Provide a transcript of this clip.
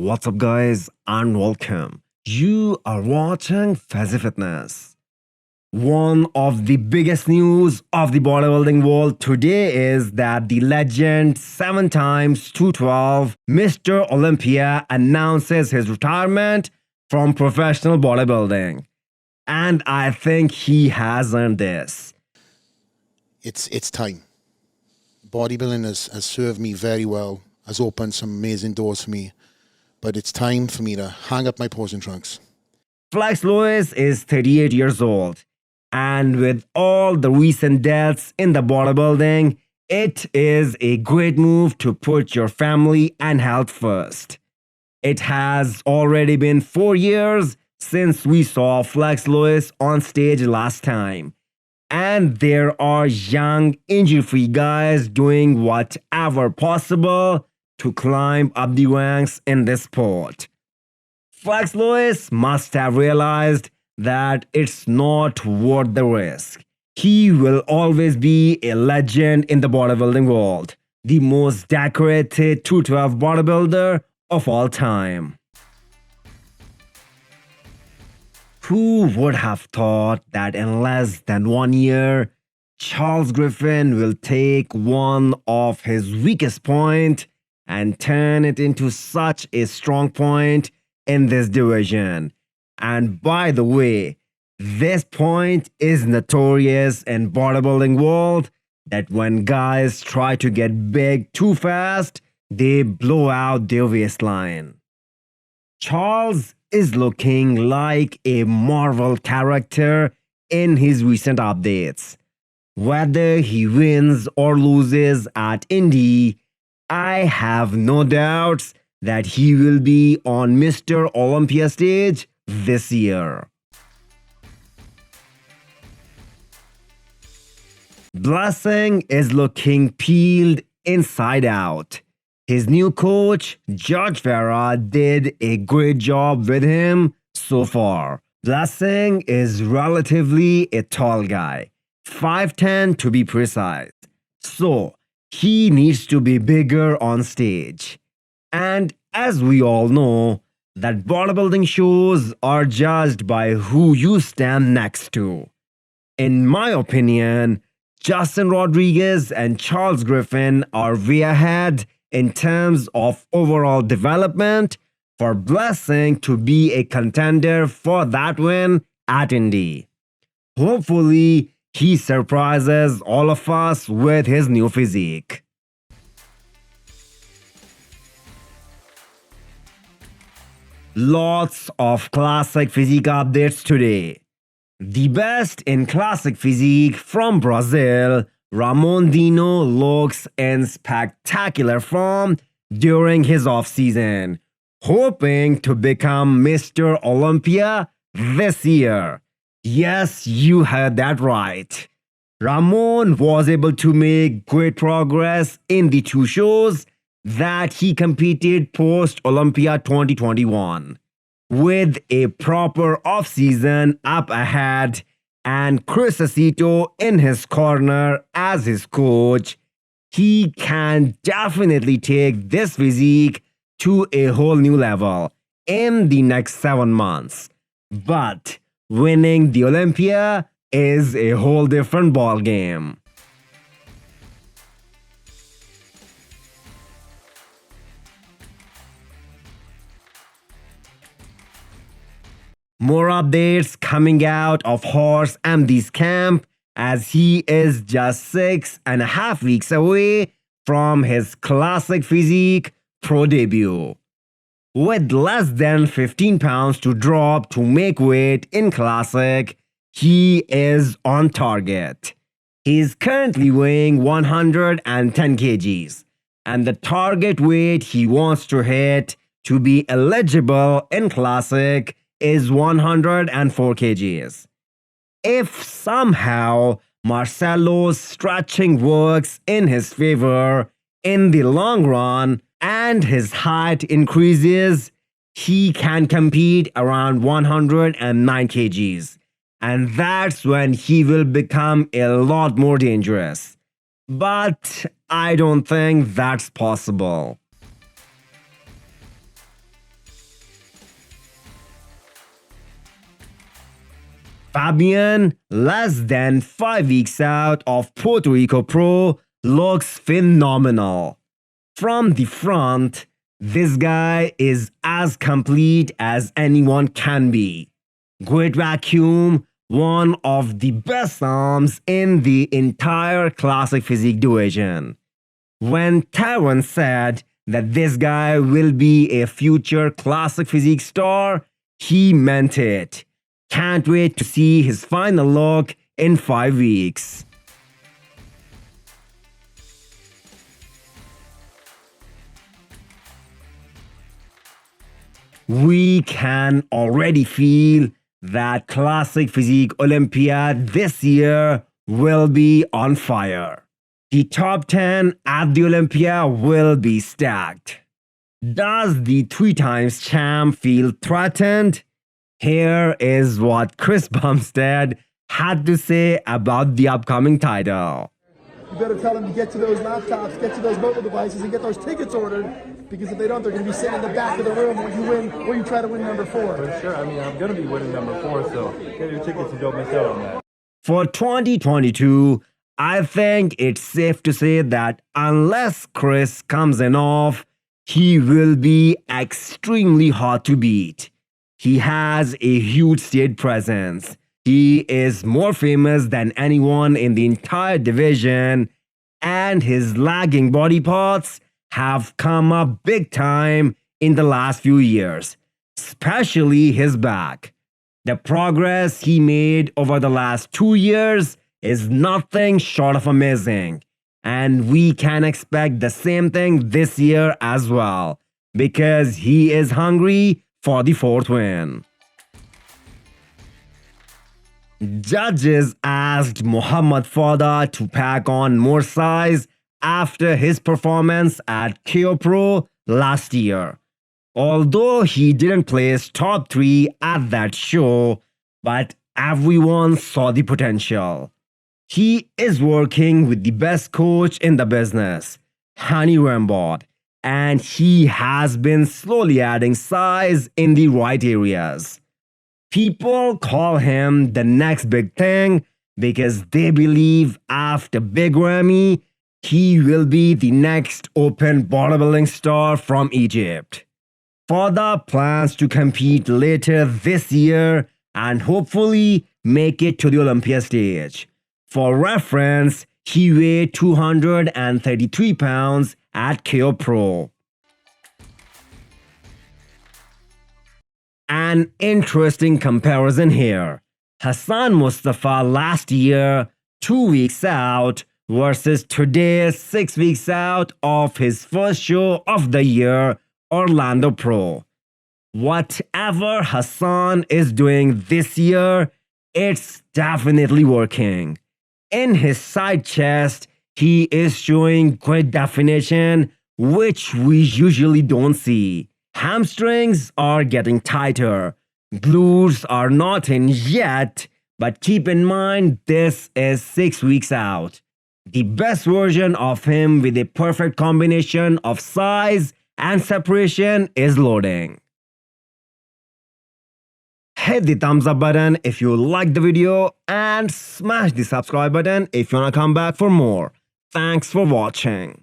What's up guys and welcome. You are watching Fazi Fitness. One of the biggest news of the bodybuilding world today is that the legend 7x 212 Mr. Olympia announces his retirement from professional bodybuilding. And I think he has earned this. It's time. Bodybuilding has served me very well, has opened some amazing doors for me, but it's time for me to hang up my posing trunks. Flex Lewis is 38 years old, and with all the recent deaths in the bodybuilding, it is a great move to put your family and health first. It has already been 4 years since we saw Flex Lewis on stage last time. And there are young, injury-free guys doing whatever possible to climb up the ranks in this sport. Flex Lewis must have realized that it's not worth the risk. He will always be a legend in the bodybuilding world, the most decorated 212 bodybuilder of all time. Who would have thought that in less than 1 year, Charles Griffen will take one of his weakest points and turn it into such a strong point in this division? And by the way, this point is notorious in bodybuilding world that when guys try to get big too fast, they blow out their waistline. Charles is looking like a Marvel character in his recent updates. Whether he wins or loses at Indy, I have no doubts that he will be on Mr. Olympia stage this year. Blessing is looking peeled inside out. His new coach, George Farah, did a great job with him so far. Blessing is relatively a tall guy, 5'10" to be precise. So, he needs to be bigger on stage. And as we all know, that bodybuilding shows are judged by who you stand next to. In my opinion, Justin Rodriguez and Charles Griffen are way ahead in terms of overall development for Blessing to be a contender for that win at Indy. Hopefully, he surprises all of us with his new physique. Lots of classic physique updates today. The best in classic physique from Brazil, Ramon Dino looks in spectacular form during his off-season, hoping to become Mr. Olympia this year. Yes, you heard that right. Ramon was able to make great progress in the 2 shows that he competed post-Olympia 2021. With a proper off-season up ahead and Chris Aceto in his corner as his coach, he can definitely take this physique to a whole new level in the next 7 months. But winning the Olympia is a whole different ballgame. More updates coming out of HorseMd's camp as he is just 6.5 weeks away from his classic physique pro debut. With less than 15 pounds to drop to make weight in classic, he is on target. He is currently weighing 110 kgs, and the target weight he wants to hit to be eligible in classic is 104 kgs. If somehow Marcelo's stretching works in his favor in the long run and his height increases, he can compete around 109 kgs. And that's when he will become a lot more dangerous. But I don't think that's possible. Fabian, less than 5 weeks out of Puerto Rico Pro, looks phenomenal. From the front, this guy is as complete as anyone can be. Great vacuum, one of the best arms in the entire classic physique division. When Tyrone said that this guy will be a future classic physique star, he meant it. Can't wait to see his final look in 5 weeks. We can already feel that classic physique Olympia this year will be on fire. The top 10 at the Olympia will be stacked. Does the 3x champ feel threatened? Here is what Chris Bumstead had to say about the upcoming title. You better tell them to get to those laptops, get to those mobile devices, and get those tickets ordered. Because if they don't, they're going to be sitting in the back of the room when you try to win number 4. For sure. I mean, I'm going to be winning number 4, so get your tickets and don't miss out on that. For 2022, I think it's safe to say that unless Chris comes in off, he will be extremely hard to beat. He has a huge stage presence. He is more famous than anyone in the entire division, and his lagging body parts have come up big time in the last few years, especially his back. The progress he made over the last 2 years is nothing short of amazing, and we can expect the same thing this year as well, because he is hungry for the 4th win. Judges asked Mohammmad Foda to pack on more size after his performance at KO Pro last year. Although he didn't place top 3 at that show, but everyone saw the potential. He is working with the best coach in the business, Hani Rambod, and he has been slowly adding size in the right areas. People call him the next big thing because they believe after Big Ramy, he will be the next open bodybuilding star from Egypt. Foda plans to compete later this year and hopefully make it to the Olympia stage. For reference, he weighed 233 pounds at KO Pro. An interesting comparison here. Hassan Mostafa last year, 2 weeks out, versus today, 6 weeks out of his first show of the year, Orlando Pro. Whatever Hassan is doing this year, it's definitely working. In his side chest, he is showing great definition, which we usually don't see. Hamstrings are getting tighter. Glutes are not in yet, but keep in mind this is 6 weeks out. The best version of him with a perfect combination of size and separation is loading. Hit the thumbs up button if you liked the video and smash the subscribe button if you wanna come back for more. Thanks for watching.